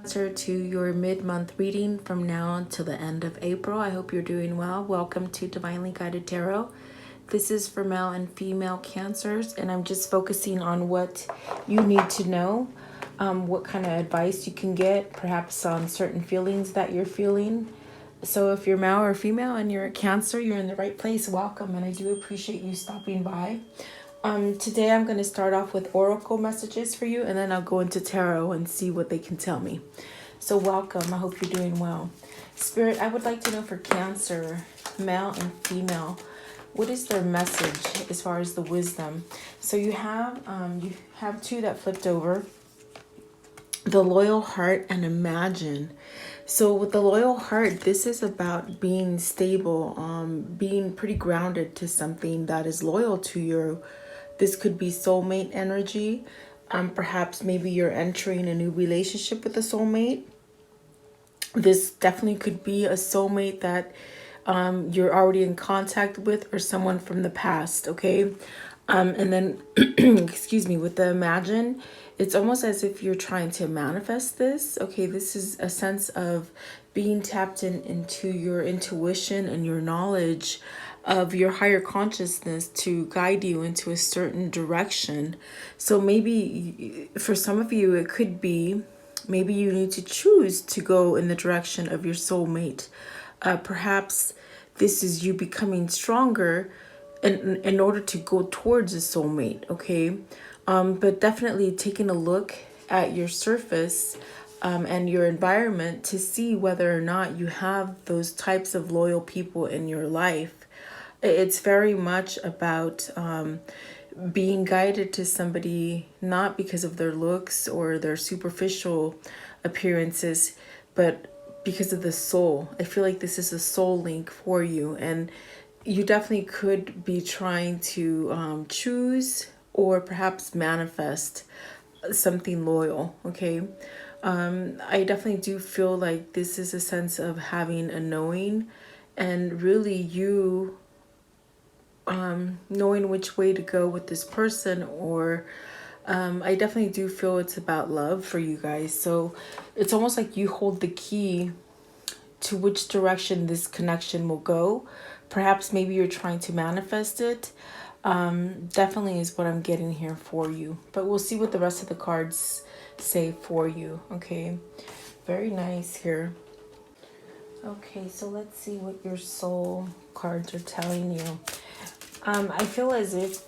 To your mid-month reading from now until the end of April. I hope you're doing well. Welcome to Divinely Guided Tarot. This is for male and female cancers, and I'm just focusing on what you need to know, what kind of advice you can get, perhaps on certain feelings that you're feeling. So if you're male or female and you're a cancer, you're in the right place. Welcome, and I do appreciate you stopping by. Today I'm going to start off with oracle messages for you, and then I'll go into tarot and see what they can tell me. So welcome. I hope you're doing well. Spirit, I would like to know for Cancer, male and female, what is their message as far as the wisdom? So you have two that flipped over, the loyal heart and imagine. So with the loyal heart, this is about being stable, being pretty grounded to something that is loyal to you. This could be soulmate energy. Perhaps maybe you're entering a new relationship with a soulmate. This definitely could be a soulmate that you're already in contact with, or someone from the past, okay? And then, excuse me, with the imagine, it's almost as if you're trying to manifest this, okay? This is a sense of being tapped into your intuition and your knowledge of your higher consciousness to guide you into a certain direction. So maybe for some of you, it could be, maybe you need to choose to go in the direction of your soulmate. Perhaps this is you becoming stronger in order to go towards a soulmate, okay? But definitely taking a look at your surface and your environment to see whether or not you have those types of loyal people in your life. It's very much about being guided to somebody, not because of their looks or their superficial appearances, but because of the soul. I feel like this is a soul link for you, and you definitely could be trying to choose or perhaps manifest something loyal, okay? I definitely do feel like this is a sense of having a knowing, and really you knowing which way to go with this person, or I definitely do feel it's about love for you guys. So it's almost like you hold the key to which direction this connection will go. Perhaps maybe you're trying to manifest it. Definitely is what I'm getting here for you. But we'll see what the rest of the cards say for you. Okay, very nice here. Okay, so let's see what your soul cards are telling you. I feel as if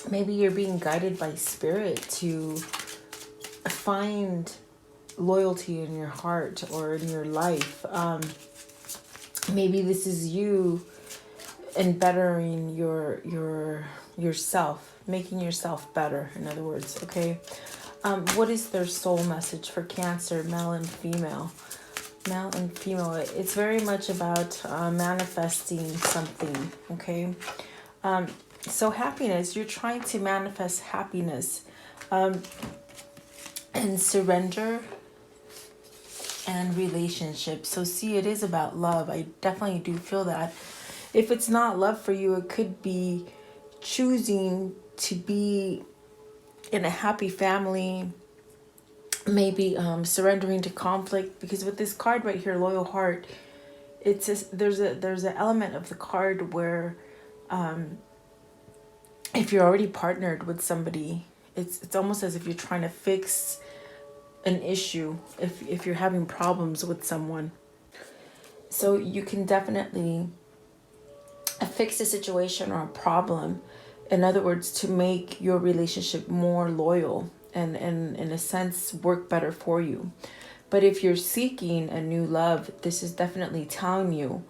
maybe you're being guided by spirit to find loyalty in your heart or in your life. Maybe this is you and bettering yourself, making yourself better, in other words, okay? What is their soul message for Cancer, male and female? Male and female, it's very much about manifesting something, okay? So happiness, you're trying to manifest happiness, and surrender and relationships. So see, it is about love. I definitely do feel that. If it's not love for you, it could be choosing to be in a happy family, maybe surrendering to conflict, because with this card right here, loyal heart, it's just, there's an element of the card where if you're already partnered with somebody, it's almost as if you're trying to fix an issue if you're having problems with someone. So you can definitely fix a situation or a problem, in other words, to make your relationship more loyal and in a sense work better for you. But if you're seeking a new love, this is definitely telling you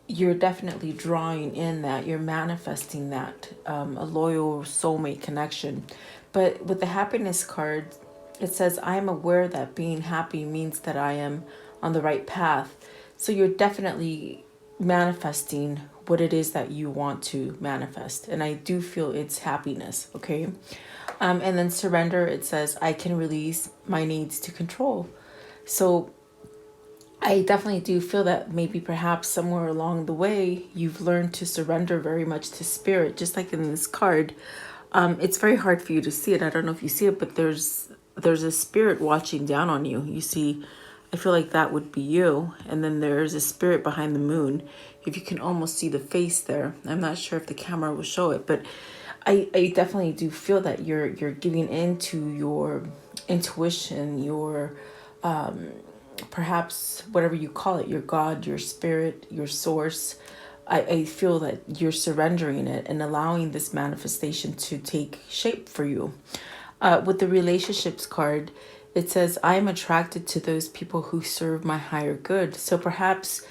you're definitely drawing in that, you're manifesting that, a loyal soulmate connection. But with the happiness card, it says, I am aware that being happy means that I am on the right path. So you're definitely manifesting what it is that you want to manifest. And I do feel it's happiness, okay? And then surrender, it says, I can release my needs to control. So I definitely do feel that maybe perhaps somewhere along the way, you've learned to surrender very much to spirit, just like in this card. It's very hard for you to see it. I don't know if you see it, but there's there's a spirit watching down on you. You see, I feel like that would be you. And then there's a spirit behind the moon. If you can almost see the face there. I'm not sure if the camera will show it, but I definitely do feel that you're giving into your intuition, your perhaps whatever you call it, your God, your spirit, your source. I feel that you're surrendering it and allowing this manifestation to take shape for you. With the relationships card, it says, I am attracted to those people who serve my higher good. So perhaps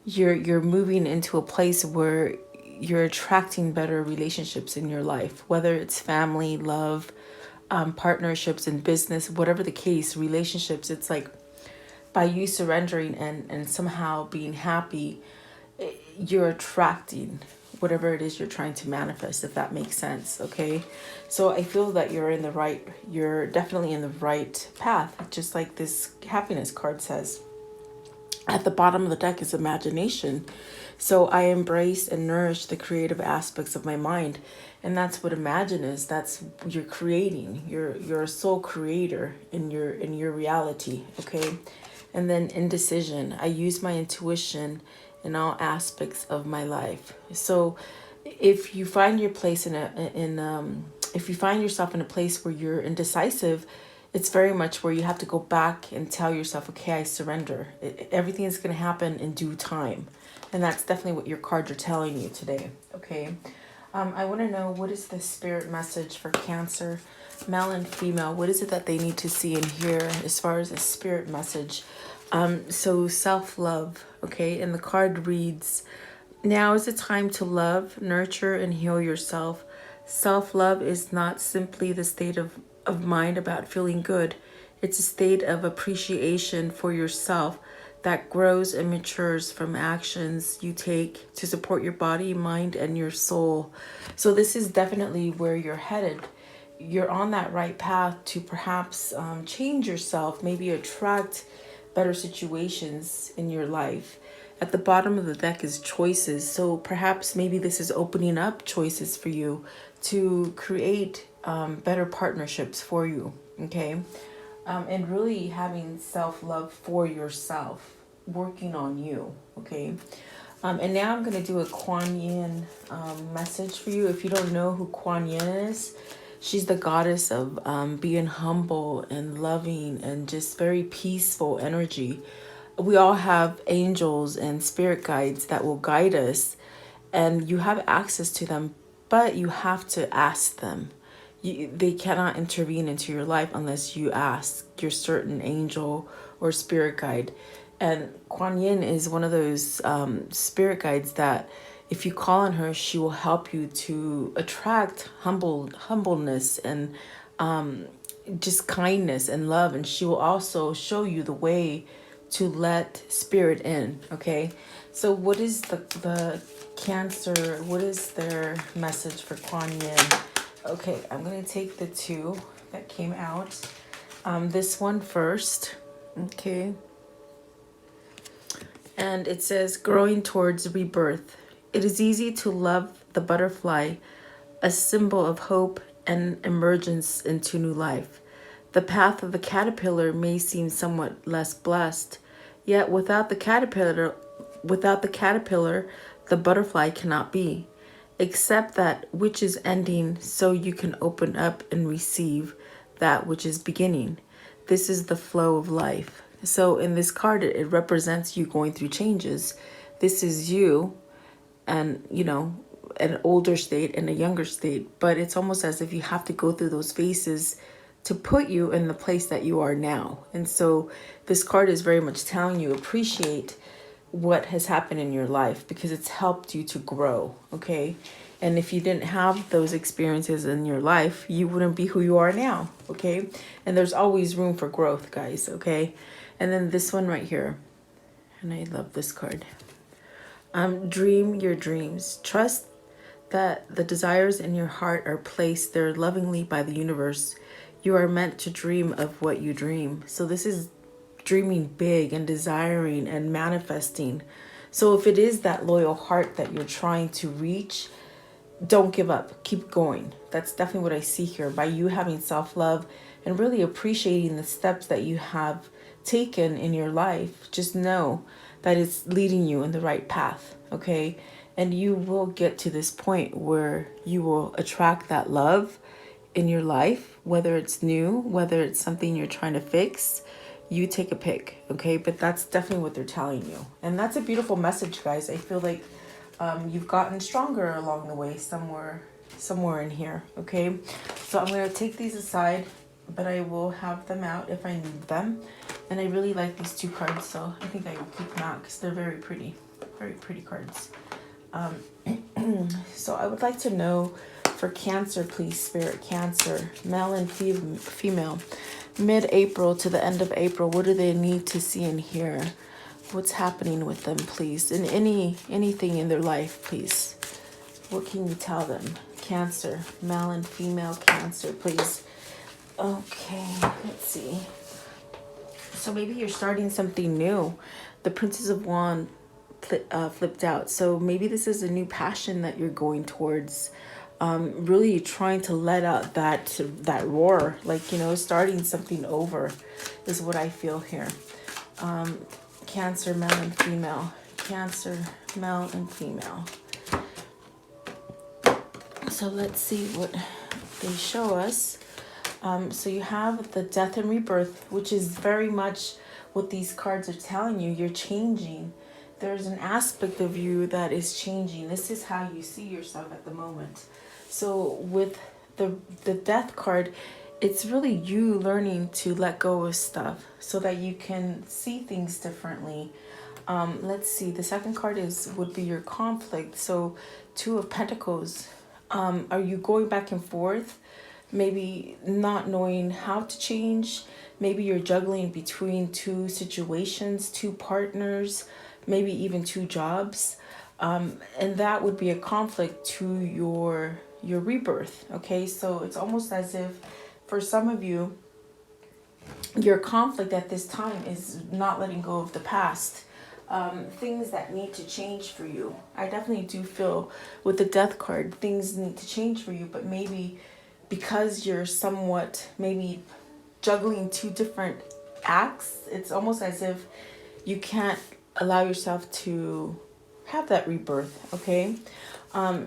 you're moving into a place where you're attracting better relationships in your life, whether it's family, love, partnerships in business, whatever the case, relationships. It's like by you surrendering and somehow being happy, you're attracting whatever it is you're trying to manifest, if that makes sense. Okay, so I feel that you're definitely in the right path, just like this happiness card says. At the bottom of the deck is imagination. So I embrace and nourish the creative aspects of my mind. And that's what imagine is. That's you're creating. You're a soul creator in your reality. Okay. And then indecision. I use my intuition in all aspects of my life. So if you find your place if you find yourself in a place where you're indecisive, it's very much where you have to go back and tell yourself, okay, I surrender. Everything is going to happen in due time. And that's definitely what your cards are telling you today. Okay. I want to know, what is the spirit message for Cancer, male and female? What is it that they need to see and hear as far as a spirit message? So self-love. Okay. And the card reads, now is the time to love, nurture, and heal yourself. Self-love is not simply the state of mind about feeling good. It's a state of appreciation for yourself that grows and matures from actions you take to support your body, mind, and your soul. So this is definitely where you're headed. You're on that right path to perhaps change yourself, maybe attract better situations in your life. At the bottom of the deck is choices. So perhaps maybe this is opening up choices for you to create better partnerships for you. Okay. And really having self-love for yourself, working on you. Okay. And now I'm going to do a Kuan Yin message for you. If you don't know who Kuan Yin is, she's the goddess of being humble and loving and just very peaceful energy. We all have angels and spirit guides that will guide us, and you have access to them, but you have to ask them. They cannot intervene into your life unless you ask your certain angel or spirit guide. And Kuan Yin is one of those spirit guides that if you call on her, she will help you to attract humbleness and just kindness and love. And she will also show you the way to let spirit in. Okay. So what is the Cancer? What is their message for Kuan Yin? Okay, I'm going to take the two that came out. This one first. Okay. And it says, growing towards rebirth. It is easy to love the butterfly, a symbol of hope and emergence into new life. The path of the caterpillar may seem somewhat less blessed, yet without the caterpillar, the butterfly cannot be. Accept that which is ending so you can open up and receive that which is beginning. This is the flow of life. So in this card, it represents you going through changes. This is you and, an older state and a younger state. But it's almost as if you have to go through those phases to put you in the place that you are now. And so this card is very much telling you, appreciate what has happened in your life because it's helped you to grow. Okay. And if you didn't have those experiences in your life, you wouldn't be who you are now. Okay. And there's always room for growth, guys. Okay. And then this one right here. And I love this card. Dream your dreams. Trust that the desires in your heart are placed there lovingly by the universe. You are meant to dream of what you dream. So this is dreaming big and desiring and manifesting. So if it is that loyal heart that you're trying to reach, don't give up. Keep going. That's definitely what I see here. By you having self-love, and really appreciating the steps that you have taken in your life. Just know that it's leading you in the right path, okay? And you will get to this point where you will attract that love in your life, whether it's new, whether it's something you're trying to fix. You take a pick, okay? But that's definitely what they're telling you. And that's a beautiful message, guys. I feel like you've gotten stronger along the way somewhere in here, okay? So I'm going to take these aside, but I will have them out if I need them. And I really like these two cards, so I think I will keep them out because they're very pretty cards. So I would like to know for Cancer, please, Spirit, Cancer, male and female, mid-April to the end of April, what do they need to see and hear? What's happening with them, please? And anything in their life, please. What can you tell them? Cancer, male and female Cancer, please. Okay, let's see. So maybe you're starting something new. The Princess of Wands flipped out. So maybe this is a new passion that you're going towards. Really trying to let out that roar, like, you know, starting something over is what I feel here. Cancer, male and female. Cancer, male and female. So let's see what they show us. So you have the death and rebirth, which is very much what these cards are telling you. You're changing. There's an aspect of you that is changing. This is how you see yourself at the moment. So with the death card, it's really you learning to let go of stuff so that you can see things differently. Let's see. The second card would be your conflict. So Two of Pentacles. Are you going back and forth? Maybe not knowing how to change. Maybe you're juggling between two situations, two partners, maybe even two jobs. And that would be a conflict to your rebirth. Okay, so it's almost as if for some of you, your conflict at this time is not letting go of the past. Things that need to change for you. I definitely do feel with the death card, things need to change for you, but maybe because you're somewhat maybe juggling two different acts, it's almost as if you can't allow yourself to have that rebirth, okay?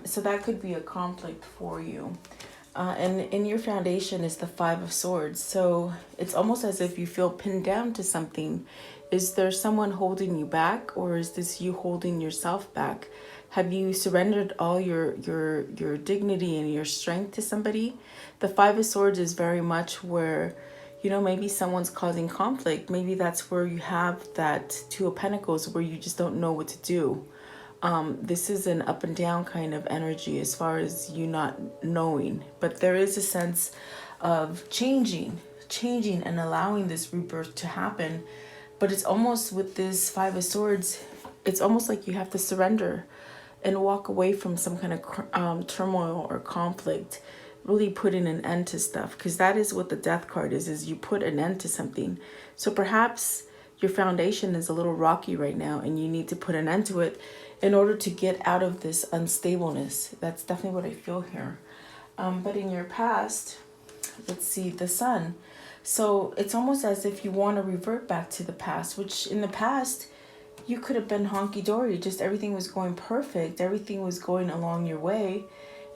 So that could be a conflict for you. And in your foundation is the Five of Swords. So it's almost as if you feel pinned down to something. Is there someone holding you back, or is this you holding yourself back? Have you surrendered all your dignity and your strength to somebody? The Five of Swords is very much where, you know, maybe someone's causing conflict. Maybe that's where you have that Two of Pentacles where you just don't know what to do. This is an up and down kind of energy as far as you not knowing. But there is a sense of changing and allowing this rebirth to happen. But it's almost with this Five of Swords, it's almost like you have to surrender and walk away from some kind of turmoil or conflict, really putting an end to stuff, because that is what the Death card is you put an end to something. So perhaps your foundation is a little rocky right now and you need to put an end to it in order to get out of this unstableness. That's definitely what I feel here. But in your past, let's see, the Sun. So it's almost as if you want to revert back to the past, which in the past, you could have been honky-dory. Just everything was going perfect. Everything was going along your way.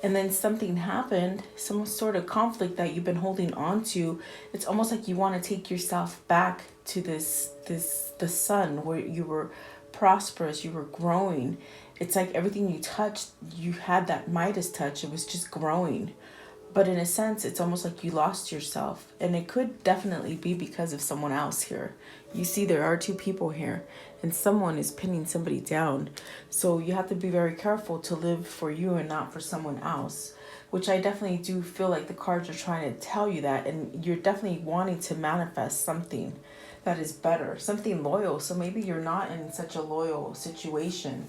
And then something happened, some sort of conflict that you've been holding on to. It's almost like you want to take yourself back to the sun where you were prosperous, you were growing. It's like everything you touched, you had that Midas touch. It was just growing. But in a sense, it's almost like you lost yourself. And it could definitely be because of someone else here. You see, there are two people here. And someone is pinning somebody down. So you have to be very careful to live for you and not for someone else. Which I definitely do feel like the cards are trying to tell you that. And you're definitely wanting to manifest something that is better. Something loyal. So maybe you're not in such a loyal situation.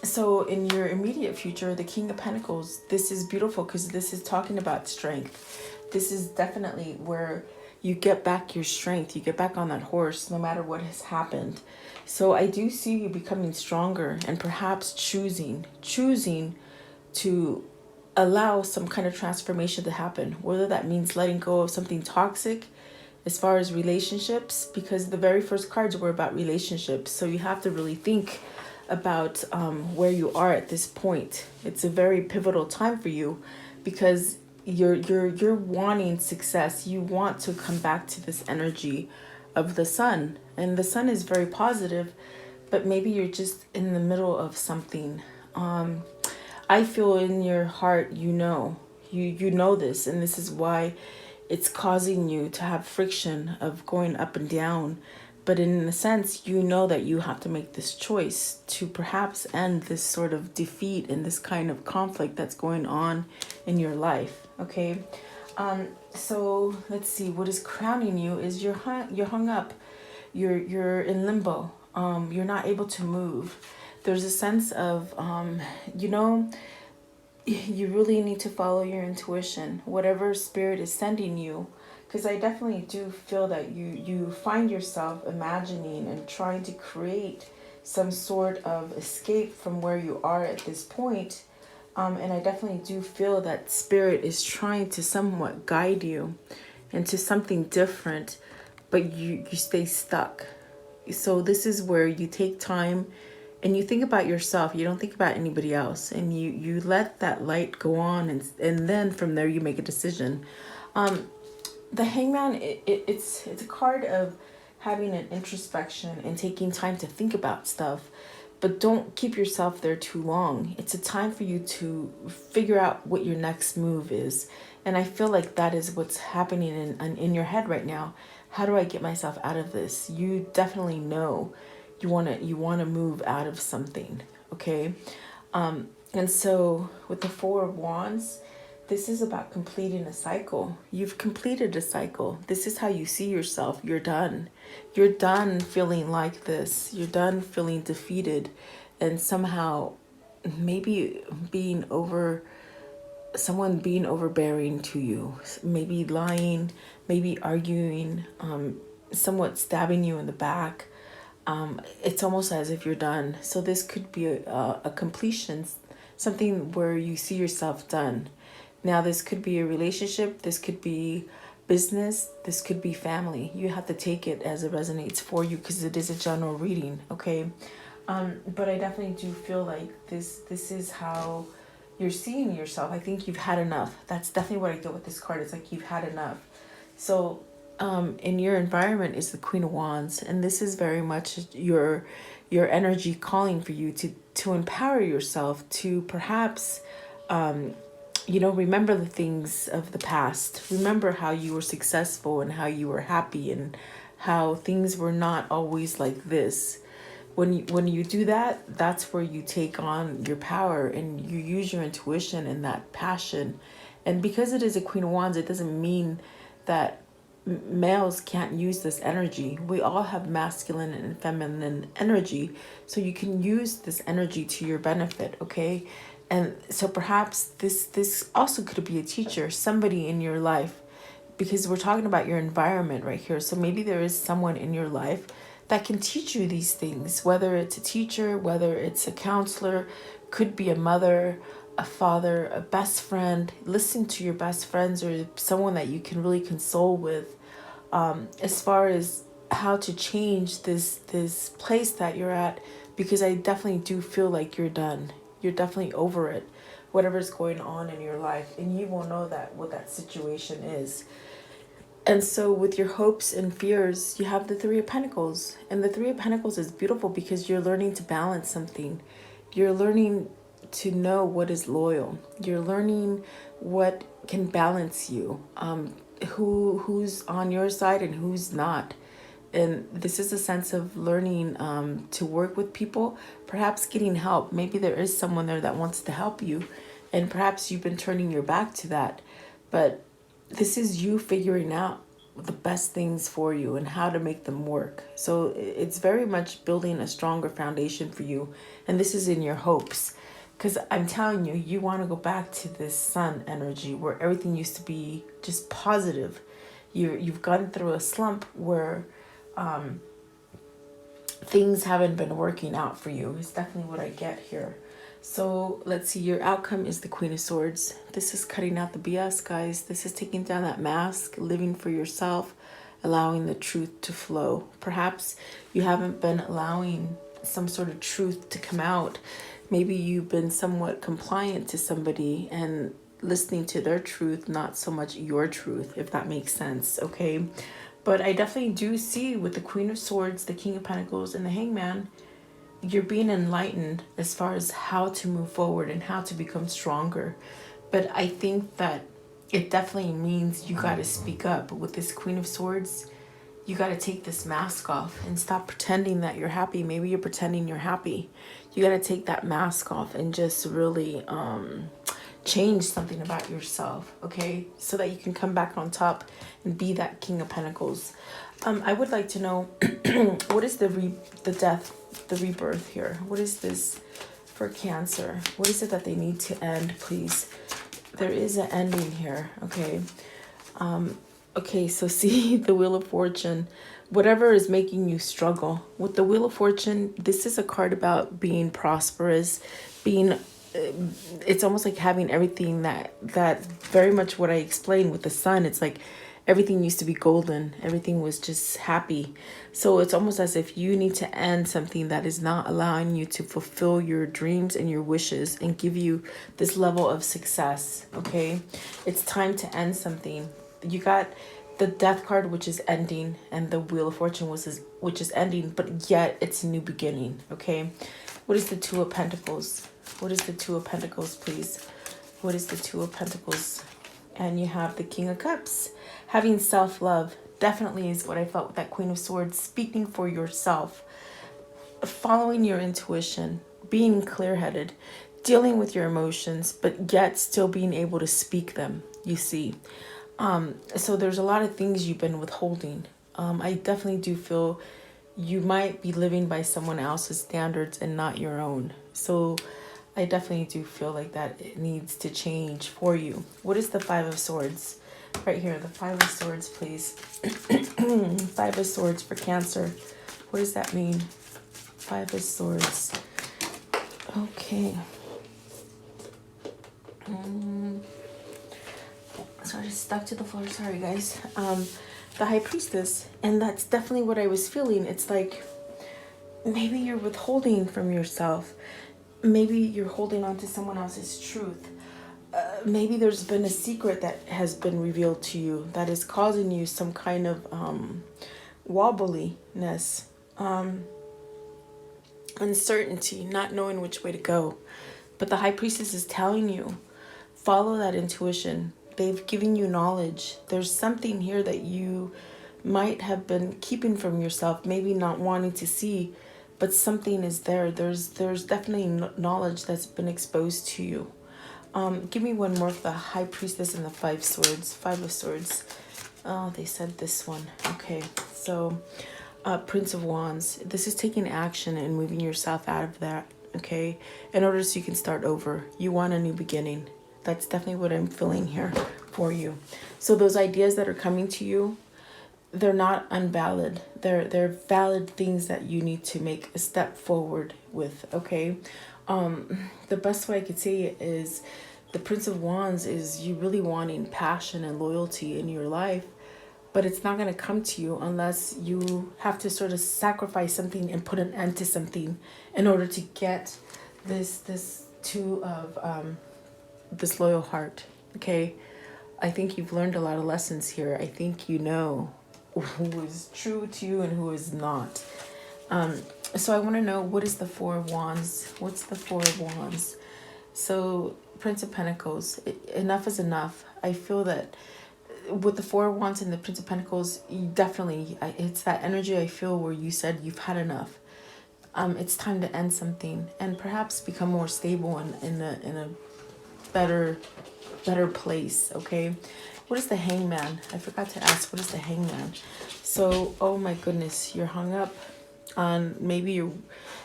So in your immediate future, the King of Pentacles, this is beautiful because this is talking about strength. This is definitely where you get back your strength. You get back on that horse no matter what has happened. So I do see you becoming stronger and perhaps choosing to allow some kind of transformation to happen, whether that means letting go of something toxic as far as relationships, because the very first cards were about relationships. So you have to really think about where you are at this point. It's a very pivotal time for you, because you're wanting success. You want to come back to this energy of the sun, and the sun is very positive, but maybe you're just in the middle of something. I feel in your heart, you know this, and this is why it's causing you to have friction of going up and down. But in a sense, you know that you have to make this choice to perhaps end this sort of defeat and this kind of conflict that's going on in your life. Okay. So let's see, what is crowning you is you're hung up. You're in limbo. You're not able to move. There's a sense of, you really need to follow your intuition, whatever spirit is sending you. Because I definitely do feel that you find yourself imagining and trying to create some sort of escape from where you are at this point. And I definitely do feel that spirit is trying to somewhat guide you into something different, but you stay stuck. So this is where you take time and you think about yourself. You don't think about anybody else, and you let that light go on, and then from there you make a decision. The Hangman, it's a card of having an introspection and taking time to think about stuff, but don't keep yourself there too long. It's a time for you to figure out what your next move is. And I feel like that is what's happening in your head right now. How do I get myself out of this? You definitely know you want to move out of something, okay? And so with the Four of Wands, this is about completing a cycle. You've completed a cycle. This is how you see yourself. You're done. You're done feeling like this. You're done feeling defeated and somehow maybe someone being overbearing to you, maybe lying, maybe arguing, somewhat stabbing you in the back. It's almost as if you're done. So this could be a completion, something where you see yourself done. Now, this could be a relationship, this could be business, this could be family. You have to take it as it resonates for you, because it is a general reading, okay? But I definitely do feel like this is how you're seeing yourself. I think you've had enough. That's definitely what I get with this card. It's like you've had enough. So in your environment is the Queen of Wands, and this is very much your energy calling for you to empower yourself, to perhaps remember the things of the past. Remember how you were successful and how you were happy and how things were not always like this. When you do that, that's where you take on your power and you use your intuition and that passion. And because it is a Queen of Wands, it doesn't mean that males can't use this energy. We all have masculine and feminine energy, so you can use this energy to your benefit, okay? And so perhaps this also could be a teacher, somebody in your life, because we're talking about your environment right here. So maybe there is someone in your life that can teach you these things, whether it's a teacher, whether it's a counselor, could be a mother, a father, a best friend. Listen to your best friends or someone that you can really console with, as far as how to change this place that you're at, because I definitely do feel like you're done. You're definitely over it, whatever's going on in your life, and you will know that what that situation is. And so with your hopes and fears, you have the Three of Pentacles. And the Three of Pentacles is beautiful because you're learning to balance something. You're learning to know what is loyal. You're learning what can balance you, who's on your side and who's not. And this is a sense of learning to work with people, perhaps getting help. Maybe there is someone there that wants to help you, and perhaps you've been turning your back to that. But this is you figuring out the best things for you and how to make them work. So it's very much building a stronger foundation for you. And this is in your hopes. Because I'm telling you, you want to go back to this sun energy where everything used to be just positive. You've gone through a slump where things haven't been working out for you. It's definitely what I get here. So let's see, your outcome is the Queen of Swords. This is cutting out the BS, guys. This is taking down that mask, living for yourself, allowing the truth to flow. Perhaps you haven't been allowing some sort of truth to come out. Maybe you've been somewhat compliant to somebody and listening to their truth, not so much your truth, if that makes sense, okay? But I definitely do see with the Queen of Swords, the King of Pentacles, and the Hangman, you're being enlightened as far as how to move forward and how to become stronger. But I think that it definitely means you got to speak up. With this Queen of Swords, you got to take this mask off and stop pretending that you're happy. Maybe you're pretending you're happy. You got to take that mask off and just really change something about yourself, okay? So that you can come back on top and be that King of Pentacles. I would like to know, what is the death, the rebirth here? What is this for Cancer? What is it that they need to end, please? There is an ending here, okay? Okay, so see the Wheel of Fortune. Whatever is making you struggle. With the Wheel of Fortune, this is a card about being prosperous, being... it's almost like having everything that very much what I explained with the sun. It's like everything used to be golden. Everything was just happy. So it's almost as if you need to end something that is not allowing you to fulfill your dreams and your wishes and give you this level of success, okay? It's time to end something. You got the Death card, which is ending, and the Wheel of Fortune, which is ending, but yet it's a new beginning, okay? What is the Two of Pentacles? What is the Two of Pentacles, please? What is the Two of Pentacles? And you have the King of Cups. Having self-love definitely is what I felt with that Queen of Swords. Speaking for yourself. Following your intuition. Being clear-headed. Dealing with your emotions, but yet still being able to speak them, you see. So there's a lot of things you've been withholding. I definitely do feel you might be living by someone else's standards and not your own. So I definitely do feel like that it needs to change for you. What is the Five of Swords? Right here, the Five of Swords, please. Five of Swords for Cancer. What does that mean? Five of Swords. Okay. So I just stuck to the floor. Sorry, guys. The High Priestess. And that's definitely what I was feeling. It's like maybe you're withholding from yourself. Maybe you're holding on to someone else's truth. Maybe there's been a secret that has been revealed to you that is causing you some kind of wobbliness, uncertainty, not knowing which way to go. But the High Priestess is telling you, follow that intuition. They've given you knowledge. There's something here that you might have been keeping from yourself, maybe not wanting to see, but something is there. There's definitely knowledge that's been exposed to you. Give me one more for the High Priestess and the Five of Swords. Five of Swords. Oh, they said this one. Okay, so Prince of Wands. This is taking action and moving yourself out of that, okay? In order so you can start over. You want a new beginning. That's definitely what I'm feeling here for you. So those ideas that are coming to you, they're not unvalid. They're valid things that you need to make a step forward with, okay? The best way I could say it is the Prince of Wands is you really wanting passion and loyalty in your life, but it's not going to come to you unless you have to sort of sacrifice something and put an end to something in order to get this two of this loyal heart, okay? I think you've learned a lot of lessons here. I think you know who is true to you and who is not. So I want to know, what is the Four of Wands? What's the Four of Wands? So Prince of Pentacles, enough is enough. I feel that with the Four of Wands and the Prince of Pentacles, you definitely, it's that energy I feel where you said you've had enough. It's time to end something and perhaps become more stable in a better place, okay? What is the Hangman? I forgot to ask, what is the Hangman? So, oh my goodness, you're hung up on maybe with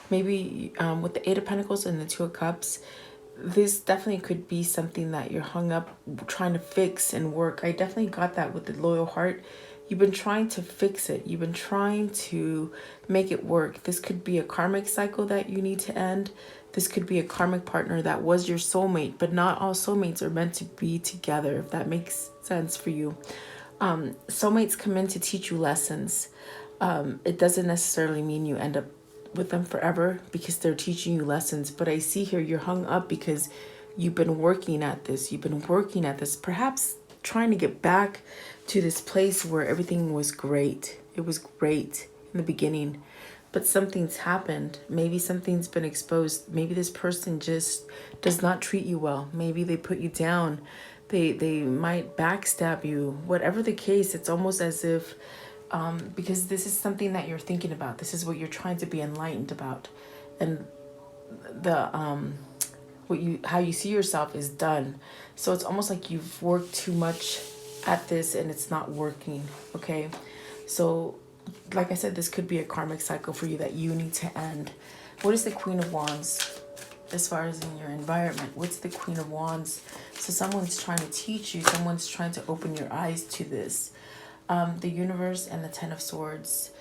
the Eight of Pentacles and the Two of Cups. This definitely could be something that you're hung up trying to fix and work. I definitely got that with the loyal heart. You've been trying to fix it. You've been trying to make it work. This could be a karmic cycle that you need to end. This could be a karmic partner that was your soulmate, but not all soulmates are meant to be together, if that makes sense for you. Soulmates come in to teach you lessons. It doesn't necessarily mean you end up with them forever because they're teaching you lessons. But I see here you're hung up because you've been working at this. You've been working at this, perhaps trying to get back to this place where everything was great. It was great in the beginning, but something's happened. Maybe something's been exposed. Maybe this person just does not treat you well. Maybe they put you down. They might backstab you. Whatever the case, it's almost as if, because this is something that you're thinking about. This is what you're trying to be enlightened about. And how you see yourself is done. So it's almost like you've worked too much at this and it's not working. Okay. So like I said, this could be a karmic cycle for you that you need to end. What is the Queen of Wands as far as in your environment? What's the Queen of Wands? So someone's trying to teach you. Someone's trying to open your eyes to this. The Universe and the Ten of Swords.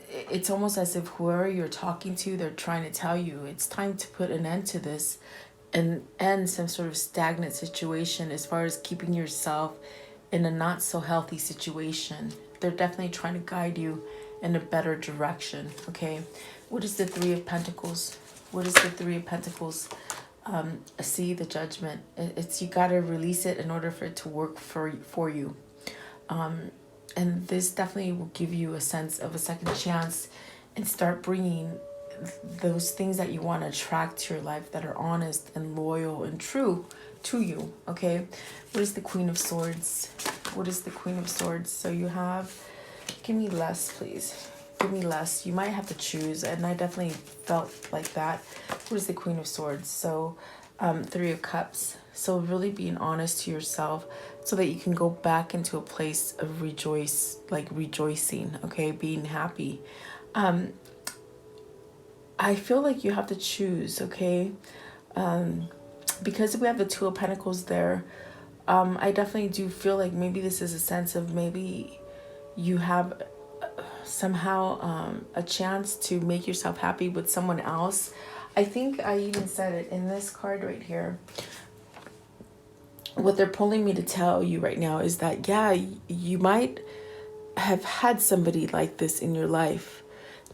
It's almost as if whoever you're talking to, they're trying to tell you it's time to put an end to this and end some sort of stagnant situation as far as keeping yourself in a not so healthy situation. They're definitely trying to guide you in a better direction. Okay. What is the Three of Pentacles? What is the Three of Pentacles? See, the Judgment. It's you got to release it in order for it to work for you. And this definitely will give you a sense of a second chance and start bringing those things that you want to attract to your life that are honest and loyal and true to you. Okay. What is the Queen of Swords? What is the Queen of Swords? So you have, give me less, please. Give me less. You might have to choose. And I definitely felt like that. What is the Queen of Swords? So Three of Cups. So really being honest to yourself so that you can go back into a place of rejoicing. Okay. Being happy. I feel like you have to choose, okay? Because we have the Two of Pentacles there, I definitely do feel like maybe this is a sense of maybe you have somehow a chance to make yourself happy with someone else. I think I even said it in this card right here. What they're pulling me to tell you right now is that, yeah, you might have had somebody like this in your life.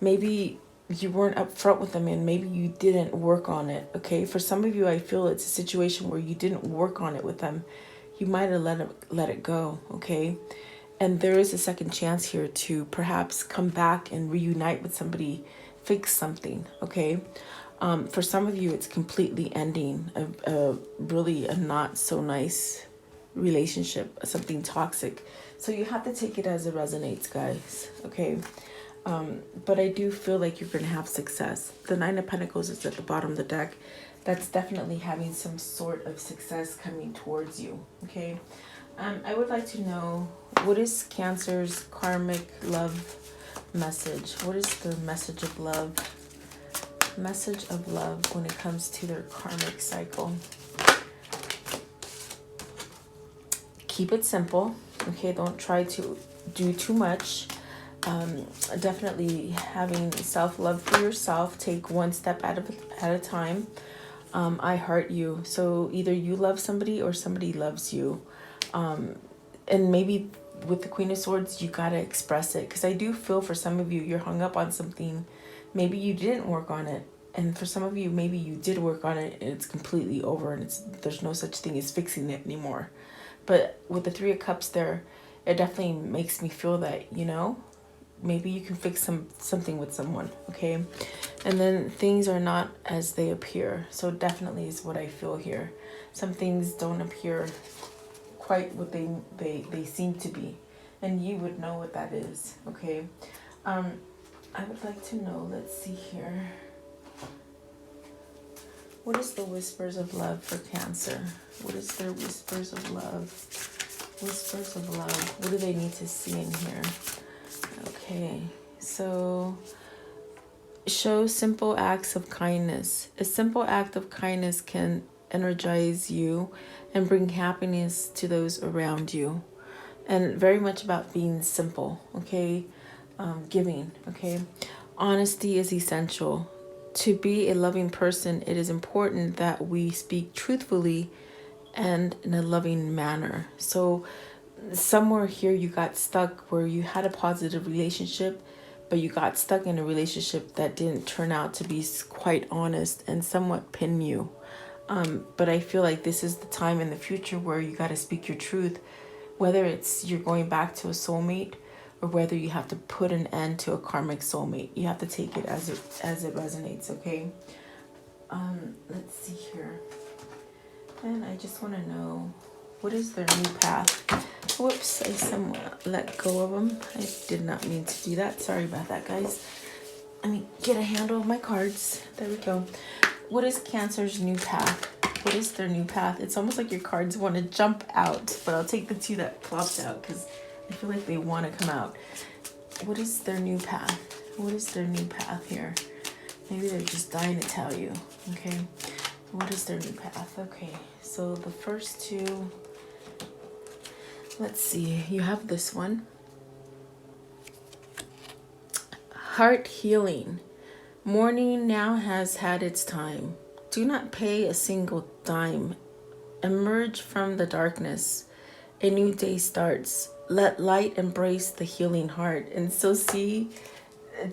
Maybe you weren't upfront with them and maybe you didn't work on it. Okay. For some of you, I feel it's a situation where you didn't work on it with them. You might have let it go. Okay. And there is a second chance here to perhaps come back and reunite with somebody, fix something. Okay. For some of you, it's completely ending really a not so nice relationship, something toxic. So you have to take it as it resonates, guys. Okay. But I do feel like you're going to have success. The Nine of Pentacles is at the bottom of the deck. That's definitely having some sort of success coming towards you. Okay. I would like to know, what is Cancer's karmic love message? What is the message of love? Message of love when it comes to their karmic cycle. Keep it simple. Okay. Don't try to do too much. Definitely having self-love for yourself. Take one step at a time. I heart you. So either you love somebody or somebody loves you. And maybe with the Queen of Swords, you got to express it. Because I do feel for some of you, you're hung up on something. Maybe you didn't work on it. And for some of you, maybe you did work on it and it's completely over. And there's no such thing as fixing it anymore. But with the Three of Cups there, it definitely makes me feel that, you know, maybe you can fix something with someone, okay? And then things are not as they appear. So definitely is what I feel here. Some things don't appear quite what they seem to be. And you would know what that is, okay? I would like to know, let's see here. What is the whispers of love for Cancer? What is their whispers of love? Whispers of love. What do they need to see in here? Okay, so show simple acts of kindness. A simple act of kindness can energize you and bring happiness to those around you. and very much about being simple, okay? Giving, okay? Honesty is essential. To be a loving person, it is important that we speak truthfully and in a loving manner. So somewhere here you got stuck where you had a positive relationship, but you got stuck in a relationship that didn't turn out to be quite honest and somewhat pin you. But I feel like this is the time in the future where you got to speak your truth, whether it's you're going back to a soulmate or whether you have to put an end to a karmic soulmate. You have to take it as it resonates, okay? Let's see here. And I just want to know, what is their new path? Whoops, I somewhat let go of them. I did not mean to do that. Sorry about that, guys. Let me get a handle of my cards. There we go. What is Cancer's new path? What is their new path? It's almost like your cards want to jump out, but I'll take the two that plopped out because I feel like they want to come out. What is their new path? What is their new path here? Maybe they're just dying to tell you, okay? What is their new path? Okay, so the first two, let's see. You have this one. Heart healing. Mourning now has had its time. Do not pay a single dime. Emerge from the darkness. A new day starts. Let light embrace the healing heart. And so see,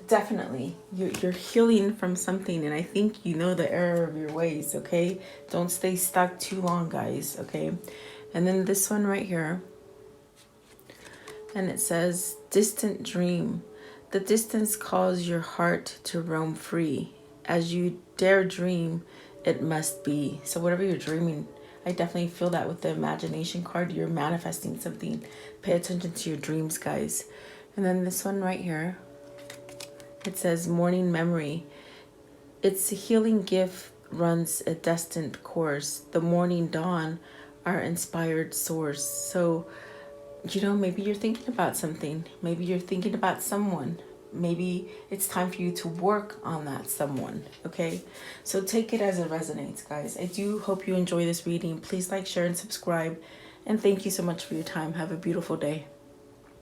definitely, you're healing from something. And I think you know the error of your ways, okay? Don't stay stuck too long, guys, okay? And then this one right here. And it says, distant dream. The distance calls your heart to roam free. As you dare dream, it must be. So whatever you're dreaming, I definitely feel that with the imagination card. You're manifesting something. Pay attention to your dreams, guys. And then this one right here, it says morning memory. Its healing gift runs a destined course. The morning dawn, our inspired source. So, you know, maybe you're thinking about something. Maybe you're thinking about someone. Maybe it's time for you to work on that someone, okay? So take it as it resonates, guys. I do hope you enjoy this reading. Please like, share, and subscribe. And thank you so much for your time. Have a beautiful day.